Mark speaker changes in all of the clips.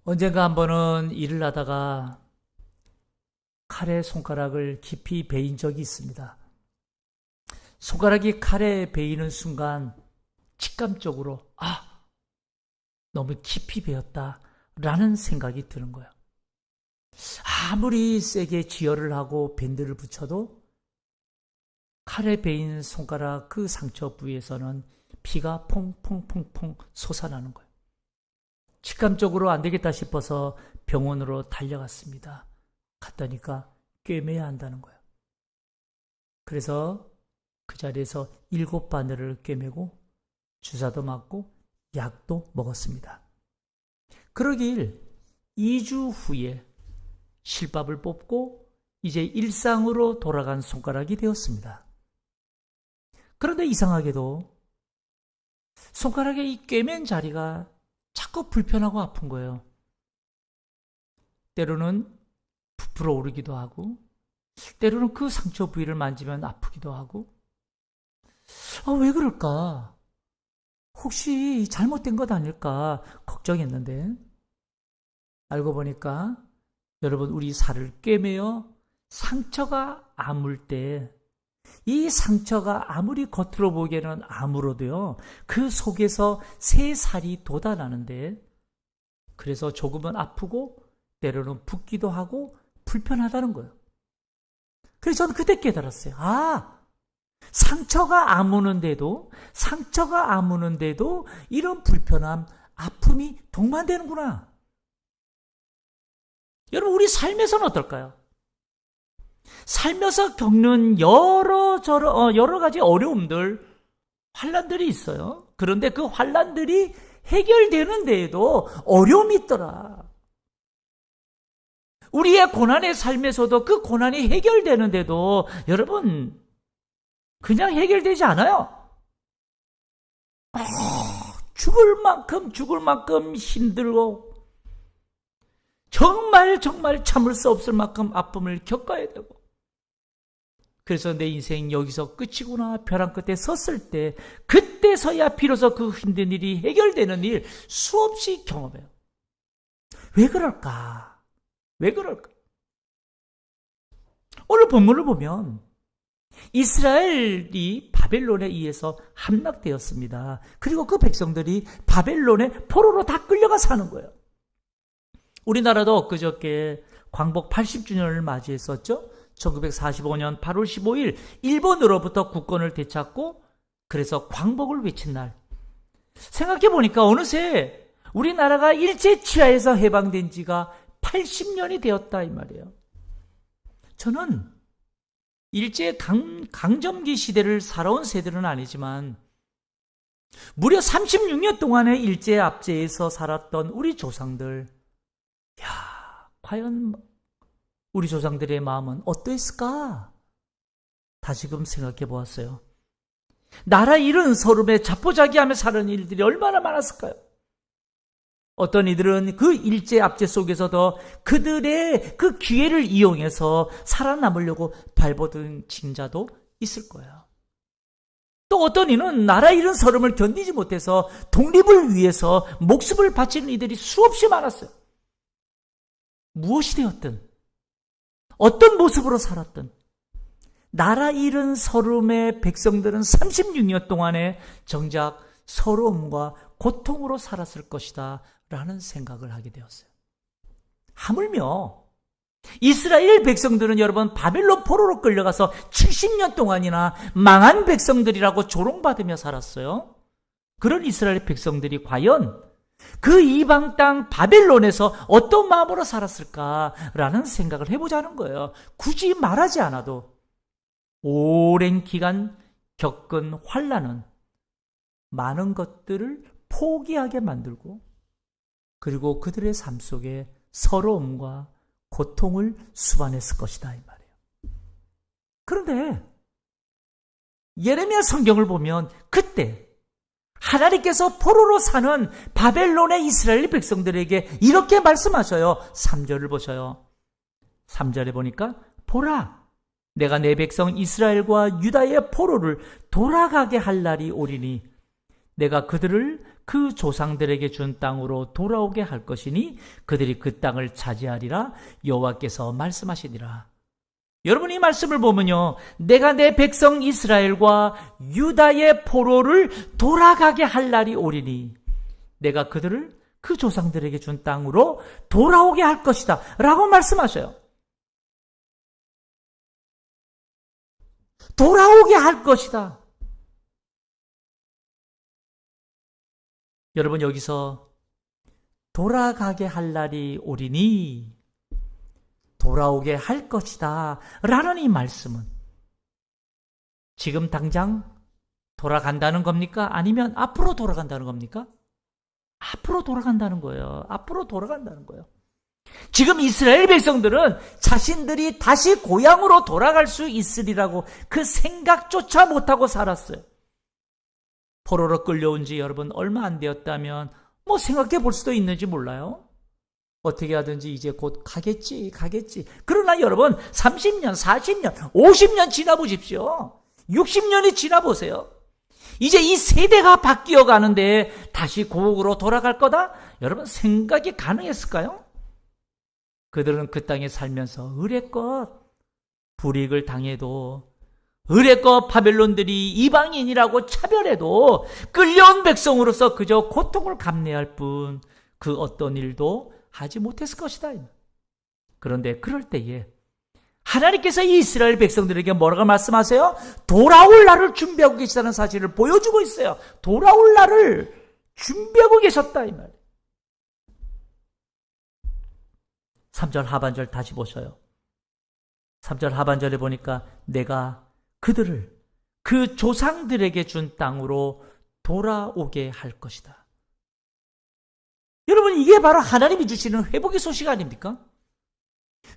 Speaker 1: 언젠가 한 번은 일을 하다가 칼에 손가락을 깊이 베인 적이 있습니다. 손가락이 칼에 베이는 순간 직감적으로 너무 깊이 베었다라는 생각이 드는 거예요. 아무리 세게 지혈을 하고 밴드를 붙여도 칼에 베인 손가락 그 상처 부위에서는 피가 퐁퐁퐁퐁 솟아나는 거예요. 직감적으로 안 되겠다 싶어서 병원으로 달려갔습니다. 갔더니까 꿰매야 한다는 거예요. 그래서 그 자리에서 7바늘을 꿰매고 주사도 맞고 약도 먹었습니다. 그러길 2주 후에 실밥을 뽑고 이제 일상으로 돌아간 손가락이 되었습니다. 그런데 이상하게도 손가락의 이 꿰맨 자리가 자꾸 불편하고 아픈 거예요. 때로는 부풀어 오르기도 하고 때로는 그 상처 부위를 만지면 아프기도 하고 왜 그럴까? 혹시 잘못된 것 아닐까 걱정했는데 알고 보니까 여러분 우리 살을 꿰매어 상처가 아물 때 이 상처가 아무리 겉으로 보기에는 아물어도요 그 속에서 새 살이 돋아나는데 그래서 조금은 아프고 때로는 붓기도 하고 불편하다는 거예요. 그래서 저는 그때 깨달았어요. 상처가 아무는데도 이런 불편함, 아픔이 동반되는구나. 여러분 우리 삶에서는 어떨까요? 살면서 겪는 여러 가지 어려움들, 환난들이 있어요. 그런데 그 환난들이 해결되는 데에도 어려움이 있더라. 우리의 고난의 삶에서도 그 고난이 해결되는데도 여러분 그냥 해결되지 않아요. 죽을 만큼 힘들고 정말 참을 수 없을 만큼 아픔을 겪어야 되고 그래서 내 인생 여기서 끝이구나 벼랑 끝에 섰을 때 그때서야 비로소 그 힘든 일이 해결되는 일 수없이 경험해요. 왜 그럴까? 오늘 본문을 보면 이스라엘이 바벨론에 의해서 함락되었습니다. 그리고 그 백성들이 바벨론의 포로로 다 끌려가 사는 거예요. 우리나라도 엊그저께 광복 80주년을 맞이했었죠. 1945년 8월 15일 일본으로부터 국권을 되찾고 그래서 광복을 외친 날. 생각해 보니까 어느새 우리나라가 일제 치하에서 해방된 지가 80년이 되었다 이 말이에요. 저는 일제 강점기 시대를 살아온 세대는 아니지만 무려 36년 동안의 일제 압제에서 살았던 우리 조상들, 과연 우리 조상들의 마음은 어떠했을까? 다시금 생각해 보았어요. 나라 잃은 서름에 자포자기하며 사는 일들이 얼마나 많았을까요? 어떤 이들은 그 일제 압제 속에서도 그들의 그 기회를 이용해서 살아남으려고 발버둥 친 자도 있을 거예요. 또 어떤 이는 나라 잃은 서름을 견디지 못해서 독립을 위해서 목숨을 바치는 이들이 수없이 많았어요. 무엇이 되었든 어떤 모습으로 살았든 나라 잃은 서름의 백성들은 36년 동안에 정작 서러움과 고통으로 살았을 것이다 라는 생각을 하게 되었어요. 하물며 이스라엘 백성들은 여러분 바벨론 포로로 끌려가서 70년 동안이나 망한 백성들이라고 조롱받으며 살았어요. 그런 이스라엘 백성들이 과연 그 이방 땅 바벨론에서 어떤 마음으로 살았을까라는 생각을 해보자는 거예요. 굳이 말하지 않아도 오랜 기간 겪은 환난은 많은 것들을 포기하게 만들고 그리고 그들의 삶 속에 서러움과 고통을 수반했을 것이다 이 말이에요. 그런데 예레미야 성경을 보면 그때 하나님께서 포로로 사는 바벨론의 이스라엘 백성들에게 이렇게 말씀하셔요. 3절을 보셔요. 3절에 보니까 보라, 내가 내 백성 이스라엘과 유다의 포로를 돌아가게 할 날이 오리니 내가 그들을 그 조상들에게 준 땅으로 돌아오게 할 것이니 그들이 그 땅을 차지하리라 여호와께서 말씀하시니라. 여러분, 이 말씀을 보면요, 내가 내 백성 이스라엘과 유다의 포로를 돌아가게 할 날이 오리니 내가 그들을 그 조상들에게 준 땅으로 돌아오게 할 것이다 라고 말씀하셔요. 돌아오게 할 것이다. 여러분, 여기서 돌아가게 할 날이 오리니 돌아오게 할 것이다 라는 이 말씀은 지금 당장 돌아간다는 겁니까? 아니면 앞으로 돌아간다는 겁니까? 앞으로 돌아간다는 거예요. 앞으로 돌아간다는 거예요. 지금 이스라엘 백성들은 자신들이 다시 고향으로 돌아갈 수 있으리라고 그 생각조차 못하고 살았어요. 포로로 끌려온 지 여러분 얼마 안 되었다면 뭐 생각해 볼 수도 있는지 몰라요. 어떻게 하든지 이제 곧 가겠지. 그러나 여러분 30년, 40년, 50년 지나보십시오. 60년이 지나보세요. 이제 이 세대가 바뀌어 가는데 다시 고국으로 돌아갈 거다? 여러분 생각이 가능했을까요? 그들은 그 땅에 살면서 의례껏 불이익을 당해도 의례껏 바벨론들이 이방인이라고 차별해도 끌려온 백성으로서 그저 고통을 감내할 뿐 그 어떤 일도 하지 못했을 것이다. 그런데 그럴 때에 하나님께서 이 이스라엘 백성들에게 뭐라고 말씀하세요? 돌아올 날을 준비하고 계시다는 사실을 보여주고 있어요. 돌아올 날을 준비하고 계셨다 이 말이에요. 3절 하반절 다시 보셔요. 3절 하반절에 보니까 내가 그들을 그 조상들에게 준 땅으로 돌아오게 할 것이다. 여러분, 이게 바로 하나님이 주시는 회복의 소식 아닙니까?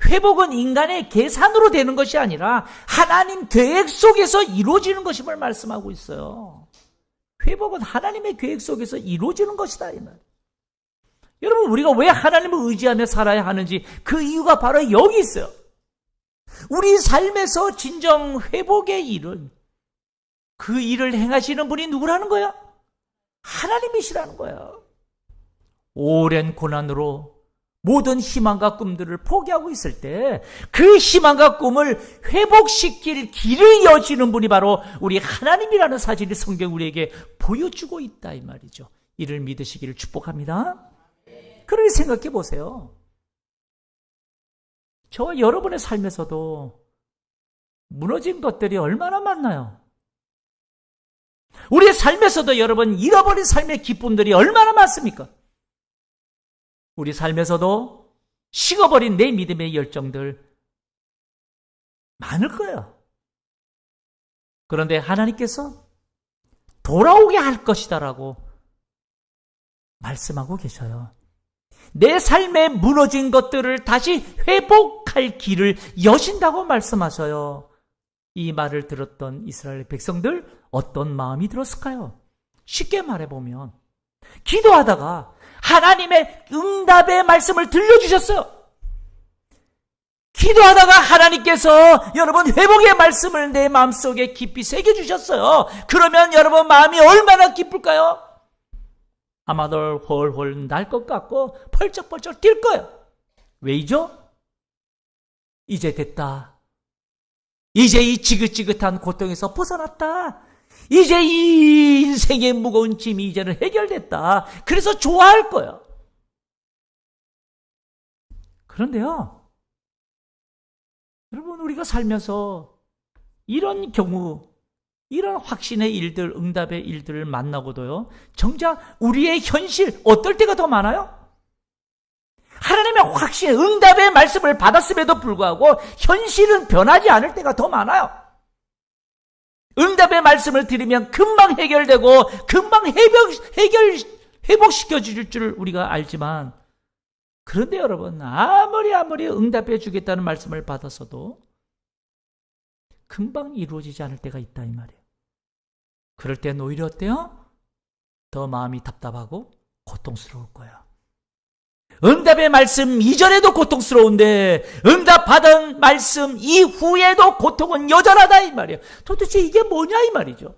Speaker 1: 회복은 인간의 계산으로 되는 것이 아니라 하나님 계획 속에서 이루어지는 것임을 말씀하고 있어요. 회복은 하나님의 계획 속에서 이루어지는 것이다 이 말. 여러분, 우리가 왜 하나님을 의지하며 살아야 하는지 그 이유가 바로 여기 있어요. 우리 삶에서 진정 회복의 일은 그 일을 행하시는 분이 누구라는 거야? 하나님이시라는 거야. 오랜 고난으로 모든 희망과 꿈들을 포기하고 있을 때 그 희망과 꿈을 회복시킬 길을 여시는 분이 바로 우리 하나님이라는 사실이 성경 우리에게 보여주고 있다 이 말이죠. 이를 믿으시기를 축복합니다. 그렇게 생각해 보세요. 저와 여러분의 삶에서도 무너진 것들이 얼마나 많나요? 우리의 삶에서도 여러분 잃어버린 삶의 기쁨들이 얼마나 많습니까? 우리 삶에서도 식어버린 내 믿음의 열정들 많을 거예요. 그런데 하나님께서 돌아오게 할 것이다라고 말씀하고 계셔요. 내 삶에 무너진 것들을 다시 회복할 길을 여신다고 말씀하셔요. 이 말을 들었던 이스라엘 백성들 어떤 마음이 들었을까요? 쉽게 말해보면 기도하다가 하나님의 응답의 말씀을 들려주셨어요. 기도하다가 하나님께서 여러분 회복의 말씀을 내 마음속에 깊이 새겨주셨어요. 그러면 여러분 마음이 얼마나 기쁠까요? 아마도 훨훨 날 것 같고 펄쩍펄쩍 뛸 거예요. 왜이죠? 이제 됐다. 이제 이 지긋지긋한 고통에서 벗어났다. 이제 이 인생의 무거운 짐이 이제는 해결됐다. 그래서 좋아할 거예요. 그런데요, 여러분 우리가 살면서 이런 경우, 이런 확신의 일들, 응답의 일들을 만나고도요, 정작 우리의 현실 어떨 때가 더 많아요? 하나님의 확신, 응답의 말씀을 받았음에도 불구하고 현실은 변하지 않을 때가 더 많아요. 응답의 말씀을 들으면 금방 해결되고 금방 회복시켜 줄 줄 우리가 알지만, 그런데 여러분 아무리 응답해 주겠다는 말씀을 받았어도 금방 이루어지지 않을 때가 있다 이 말이에요. 그럴 땐 오히려 어때요? 더 마음이 답답하고 고통스러울 거예요. 응답의 말씀 이전에도 고통스러운데 응답받은 말씀 이후에도 고통은 여전하다 이 말이에요. 도대체 이게 뭐냐 이 말이죠.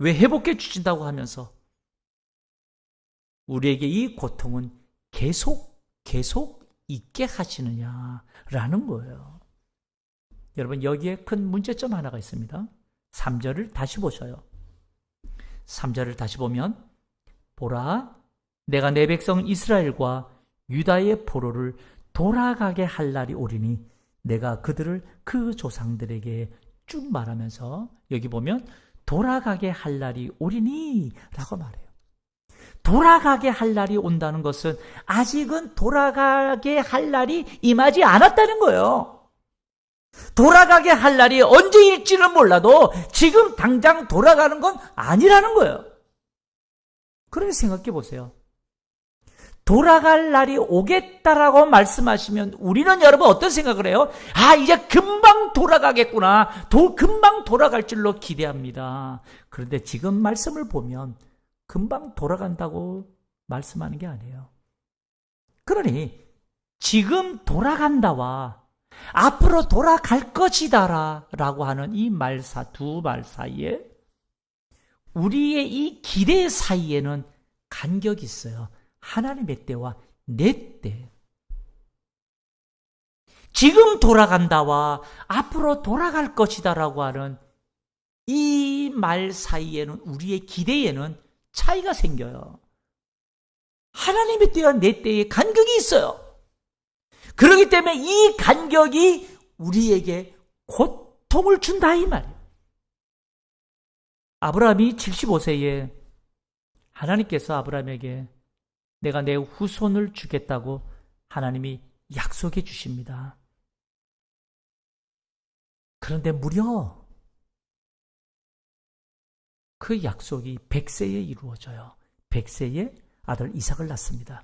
Speaker 1: 왜 회복해 주신다고 하면서 우리에게 이 고통은 계속 있게 하시느냐라는 거예요. 여러분, 여기에 큰 문제점 하나가 있습니다. 3절을 다시 보셔요. 3절을 다시 보면, 보라, 내가 내 백성 이스라엘과 유다의 포로를 돌아가게 할 날이 오리니 내가 그들을 그 조상들에게 쭉 말하면서, 여기 보면 돌아가게 할 날이 오리니 라고 말해요. 돌아가게 할 날이 온다는 것은 아직은 돌아가게 할 날이 임하지 않았다는 거예요. 돌아가게 할 날이 언제일지는 몰라도 지금 당장 돌아가는 건 아니라는 거예요. 그러니 생각해 보세요. 돌아갈 날이 오겠다라고 말씀하시면 우리는 여러분 어떤 생각을 해요? 아, 이제 금방 돌아가겠구나. 금방 돌아갈 줄로 기대합니다. 그런데 지금 말씀을 보면 금방 돌아간다고 말씀하는 게 아니에요. 그러니 지금 돌아간다와 앞으로 돌아갈 것이다 라고 하는 이 두 말 사이에, 우리의 이 기대 사이에는 간격이 있어요. 하나님의 때와 내 때. 지금 돌아간다와 앞으로 돌아갈 것이다 라고 하는 이 말 사이에는, 우리의 기대에는 차이가 생겨요. 하나님의 때와 내 때에 간격이 있어요. 그렇기 때문에 이 간격이 우리에게 고통을 준다 이 말이에요. 아브라함이 75세에 하나님께서 아브라함에게 내가 내 후손을 주겠다고 하나님이 약속해 주십니다. 그런데 무려 그 약속이 100세에 이루어져요. 100세에 아들 이삭을 낳습니다.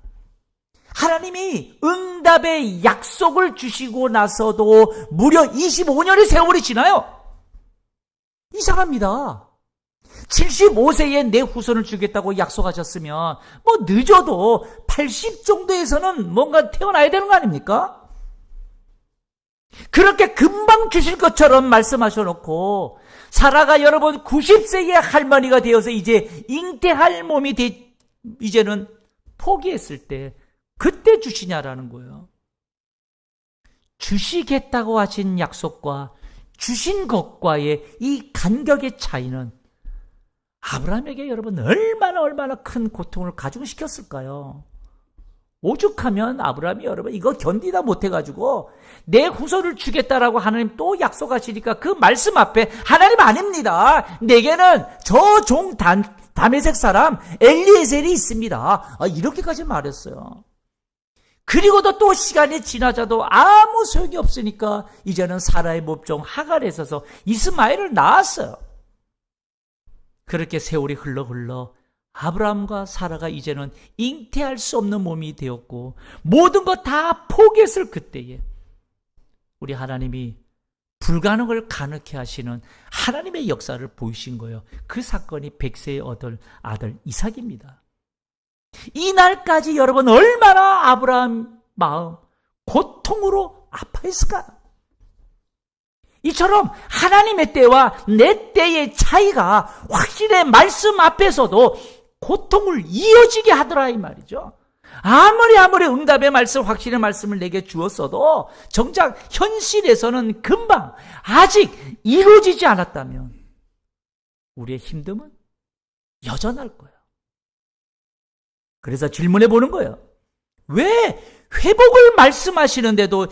Speaker 1: 하나님이 응답의 약속을 주시고 나서도 무려 25년의 세월이 지나요. 이상합니다. 75세에 내 후손을 주겠다고 약속하셨으면 뭐 늦어도 80 정도에서는 뭔가 태어나야 되는 거 아닙니까? 그렇게 금방 주실 것처럼 말씀하셔놓고 사라가 여러분 90세의 할머니가 되어서 이제 잉태할 몸이 이제는 포기했을 때 그때 주시냐라는 거예요. 주시겠다고 하신 약속과 주신 것과의 이 간격의 차이는 아브라함에게 여러분 얼마나 큰 고통을 가중시켰을까요? 오죽하면 아브라함이 여러분 이거 견디다 못해가지고 내 후손을 주겠다라고 하나님 또 약속하시니까 그 말씀 앞에 하나님 아닙니다. 내게는 저 종 다메섹 사람 엘리에셀이 있습니다. 이렇게까지 말했어요. 그리고도 또 시간이 지나자도 아무 소용이 없으니까 이제는 사라의 몹종 하갈에 있어서 이스마엘을 낳았어요. 그렇게 세월이 흘러 아브라함과 사라가 이제는 잉태할 수 없는 몸이 되었고 모든 것 다 포기했을 그때에 우리 하나님이 불가능을 가능케 하시는 하나님의 역사를 보이신 거예요. 그 사건이 100세에 얻을 아들 이삭입니다. 이 날까지 여러분 얼마나 아브라함 마음 고통으로 아파했을까? 이처럼 하나님의 때와 내 때의 차이가 확실히 말씀 앞에서도 고통을 이어지게 하더라 이 말이죠. 아무리 응답의 말씀, 확실한 말씀을 내게 주었어도 정작 현실에서는 금방 아직 이루어지지 않았다면 우리의 힘듦은 여전할 거예요. 그래서 질문해 보는 거예요. 왜 회복을 말씀하시는데도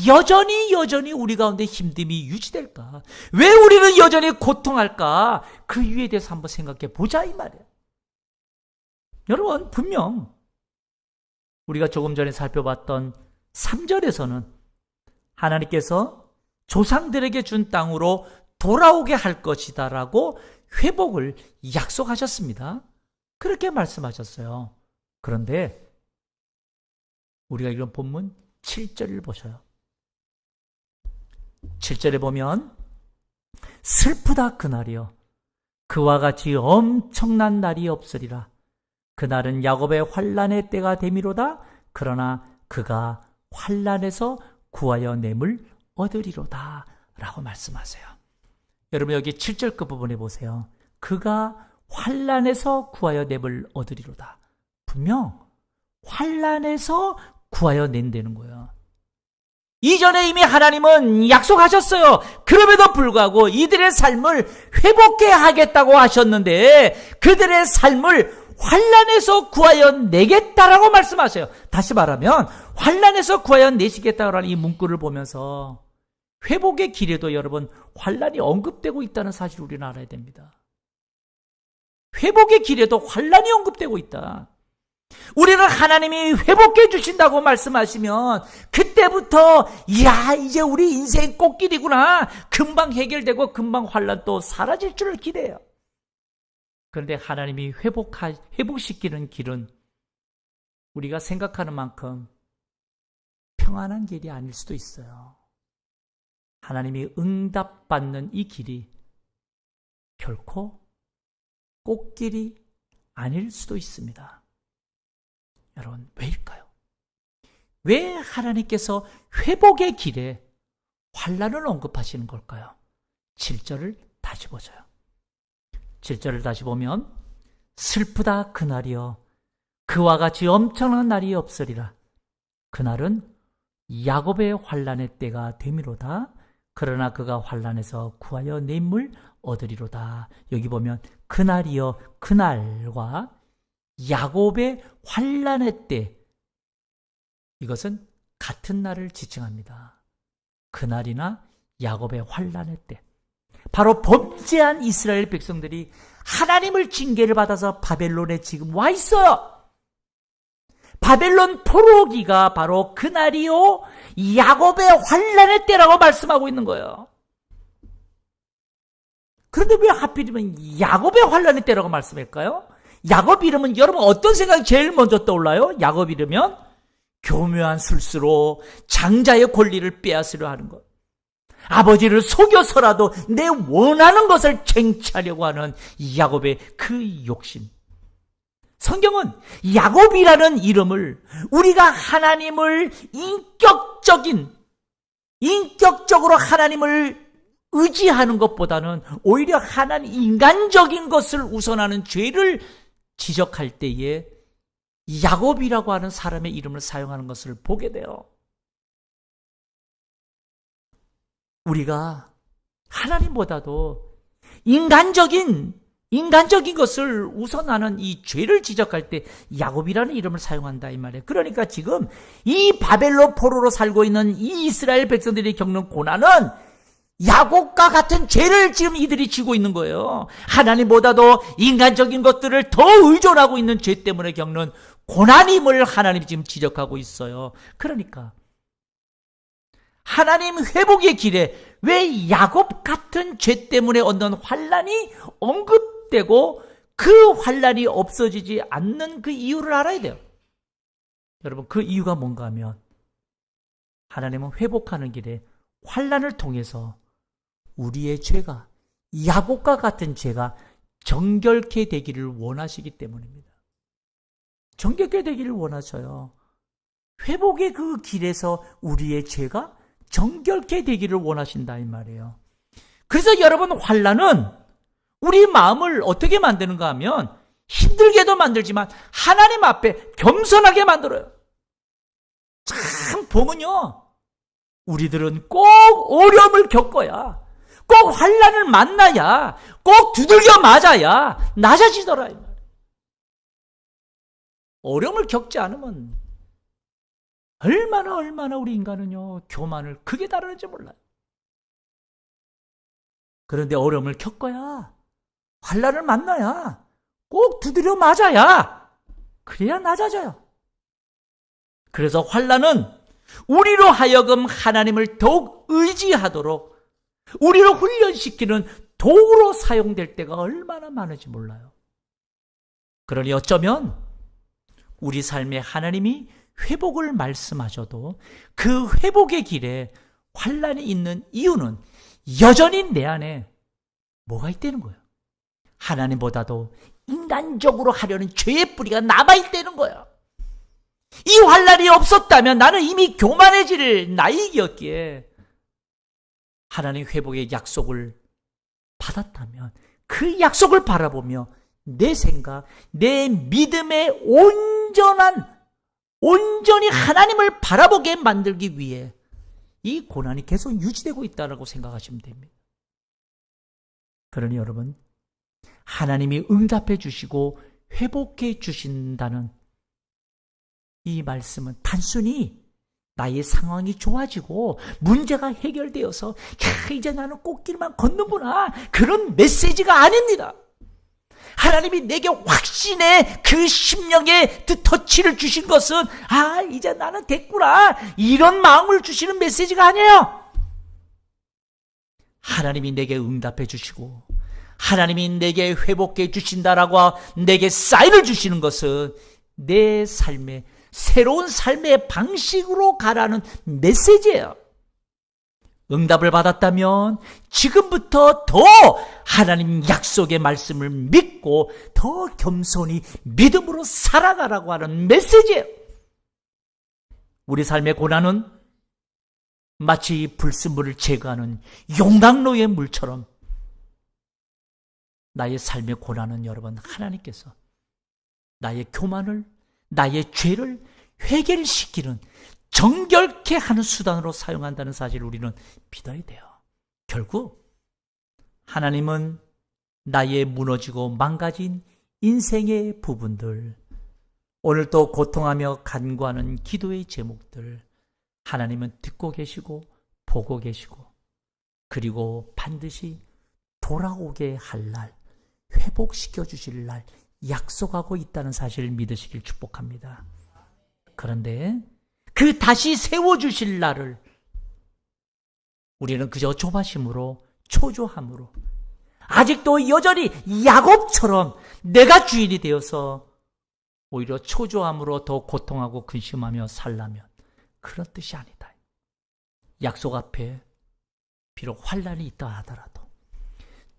Speaker 1: 여전히 우리 가운데 힘듦이 유지될까? 왜 우리는 여전히 고통할까? 그 이유에 대해서 한번 생각해 보자 이 말이에요. 여러분, 분명 우리가 조금 전에 살펴봤던 3절에서는 하나님께서 조상들에게 준 땅으로 돌아오게 할 것이다 라고 회복을 약속하셨습니다. 그렇게 말씀하셨어요. 그런데 우리가 이런 본문 7절을 보셔요. 7절에 보면 슬프다 그날이여 그와 같이 엄청난 날이 없으리라. 그날은 야곱의 환난의 때가 되미로다. 그러나 그가 환난에서 구하여 냄을 얻으리로다 라고 말씀하세요. 여러분 여기 7절 그 부분에 보세요. 그가 환난에서 구하여 냄을 얻으리로다. 분명 환난에서 구하여 낸다는 거예요. 이전에 이미 하나님은 약속하셨어요. 그럼에도 불구하고 이들의 삶을 회복해 하겠다고 하셨는데 그들의 삶을 환난에서 구하여 내겠다라고 말씀하세요. 다시 말하면 환난에서 구하여 내시겠다라는 이 문구를 보면서 회복의 길에도 여러분 환난이 언급되고 있다는 사실을 우리는 알아야 됩니다. 회복의 길에도 환난이 언급되고 있다. 우리는 하나님이 회복해 주신다고 말씀하시면 그때부터 이제 우리 인생 꽃길이구나. 금방 해결되고 금방 환난 또 사라질 줄을 기대해요. 그런데 하나님이 회복시키는 길은 우리가 생각하는 만큼 평안한 길이 아닐 수도 있어요. 하나님이 응답받는 이 길이 결코 꽃길이 아닐 수도 있습니다. 여러분, 왜일까요? 왜 하나님께서 회복의 길에 환난을 언급하시는 걸까요? 7절을 다시 보세요. 7절을 다시 보면 슬프다 그날이여 그와 같이 엄청난 날이 없으리라. 그날은 야곱의 환난의 때가 되미로다. 그러나 그가 환난에서 구하여 냄을 얻으리로다. 여기 보면 그날이여 그날과 야곱의 환난의 때, 이것은 같은 날을 지칭합니다. 그날이나 야곱의 환난의 때, 바로 범죄한 이스라엘 백성들이 하나님을 징계를 받아서 바벨론에 지금 와 있어요. 바벨론 포로기가 바로 그날이요 야곱의 환난의 때라고 말씀하고 있는 거예요. 그런데 왜 하필이면 야곱의 환난의 때라고 말씀할까요? 야곱 이름은 여러분 어떤 생각이 제일 먼저 떠올라요? 야곱 이르면 교묘한 술수로 장자의 권리를 빼앗으려 하는 것, 아버지를 속여서라도 내 원하는 것을 쟁취하려고 하는 야곱의 그 욕심. 성경은 야곱이라는 이름을 우리가 하나님을 인격적으로 하나님을 의지하는 것보다는 오히려 하나님 인간적인 것을 우선하는 죄를 지적할 때에 야곱이라고 하는 사람의 이름을 사용하는 것을 보게 돼요. 우리가 하나님보다도 인간적인 것을 우선하는 이 죄를 지적할 때 야곱이라는 이름을 사용한다 이 말이에요. 그러니까 지금 이 바벨론 포로로 살고 있는 이 이스라엘 백성들이 겪는 고난은 야곱과 같은 죄를 지금 이들이 지고 있는 거예요. 하나님보다도 인간적인 것들을 더 의존하고 있는 죄 때문에 겪는 고난임을 하나님이 지금 지적하고 있어요. 그러니까 하나님 회복의 길에 왜 야곱 같은 죄 때문에 얻는 환난이 언급되고 그 환난이 없어지지 않는 그 이유를 알아야 돼요. 여러분, 그 이유가 뭔가 하면 하나님은 회복하는 길에 환난을 통해서 우리의 죄가, 야곱과 같은 죄가 정결케 되기를 원하시기 때문입니다. 정결케 되기를 원하셔요. 회복의 그 길에서 우리의 죄가 정결케 되기를 원하신다 이 말이에요. 그래서 여러분, 환난은 우리 마음을 어떻게 만드는가 하면 힘들게도 만들지만 하나님 앞에 겸손하게 만들어요. 참 보면요, 우리들은 꼭 어려움을 겪어야, 꼭 환난을 만나야, 꼭 두들겨 맞아야 낮아지더라 이 말이에요. 어려움을 겪지 않으면 얼마나 우리 인간은요 교만을 크게 다루는지 몰라요. 그런데 어려움을 겪어야, 환난을 만나야, 꼭 두드려 맞아야, 그래야 낮아져요. 그래서 환난은 우리로 하여금 하나님을 더욱 의지하도록 우리를 훈련시키는 도구로 사용될 때가 얼마나 많은지 몰라요. 그러니 어쩌면 우리 삶에 하나님이 회복을 말씀하셔도 그 회복의 길에 환난이 있는 이유는 여전히 내 안에 뭐가 있다는 거예요? 하나님보다도 인간적으로 하려는 죄의 뿌리가 남아있다는 거예요. 이 환난이 없었다면 나는 이미 교만해질 나이였기에 하나님 회복의 약속을 받았다면 그 약속을 바라보며 내 생각, 내 믿음의 온전히 하나님을 바라보게 만들기 위해 이 고난이 계속 유지되고 있다고 생각하시면 됩니다. 그러니 여러분, 하나님이 응답해 주시고 회복해 주신다는 이 말씀은 단순히 나의 상황이 좋아지고 문제가 해결되어서 이제 나는 꽃길만 걷는구나, 그런 메시지가 아닙니다. 하나님이 내게 확신의 그 심령의 터치를 주신 것은 이제 나는 됐구나, 이런 마음을 주시는 메시지가 아니에요. 하나님이 내게 응답해 주시고 하나님이 내게 회복해 주신다라고 내게 사인을 주시는 것은 내 삶의 새로운 삶의 방식으로 가라는 메시지예요. 응답을 받았다면 지금부터 더 하나님 약속의 말씀을 믿고 더 겸손히 믿음으로 살아가라고 하는 메시지예요. 우리 삶의 고난은 마치 불순물을 제거하는 용광로의 물처럼, 나의 삶의 고난은 여러분, 하나님께서 나의 교만을, 나의 죄를 해결시키는, 정결케 하는 수단으로 사용한다는 사실을 우리는 믿어야 돼요. 결국 하나님은 나의 무너지고 망가진 인생의 부분들, 오늘도 고통하며 간구하는 기도의 제목들, 하나님은 듣고 계시고 보고 계시고, 그리고 반드시 돌아오게 할 날, 회복시켜 주실 날 약속하고 있다는 사실을 믿으시길 축복합니다. 그런데 그 다시 세워주실 날을 우리는 그저 조바심으로, 초조함으로, 아직도 여전히 야곱처럼 내가 주인이 되어서 오히려 초조함으로 더 고통하고 근심하며 살라면 그런 뜻이 아니다. 약속 앞에 비록 환난이 있다 하더라도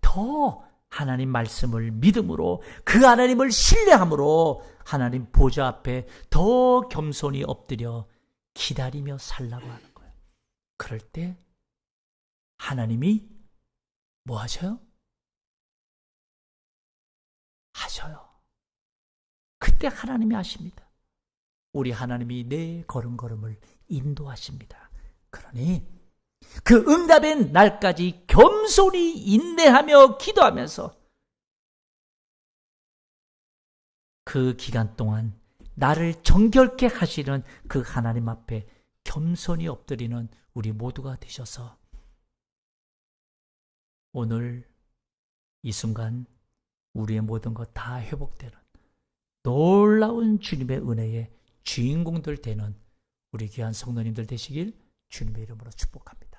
Speaker 1: 더 하나님 말씀을 믿음으로, 그 하나님을 신뢰함으로 하나님 보좌 앞에 더 겸손히 엎드려 기다리며 살라고 하는 거예요. 그럴 때 하나님이 뭐 하셔요? 하셔요. 그때 하나님이 하십니다. 우리 하나님이 내 걸음걸음을 인도하십니다. 그러니 그 응답의 날까지 겸손히 인내하며 기도하면서 그 기간 동안 나를 정결케 하시는 그 하나님 앞에 겸손히 엎드리는 우리 모두가 되셔서 오늘 이 순간 우리의 모든 것 다 회복되는 놀라운 주님의 은혜의 주인공들 되는 우리 귀한 성도님들 되시길 주님의 이름으로 축복합니다.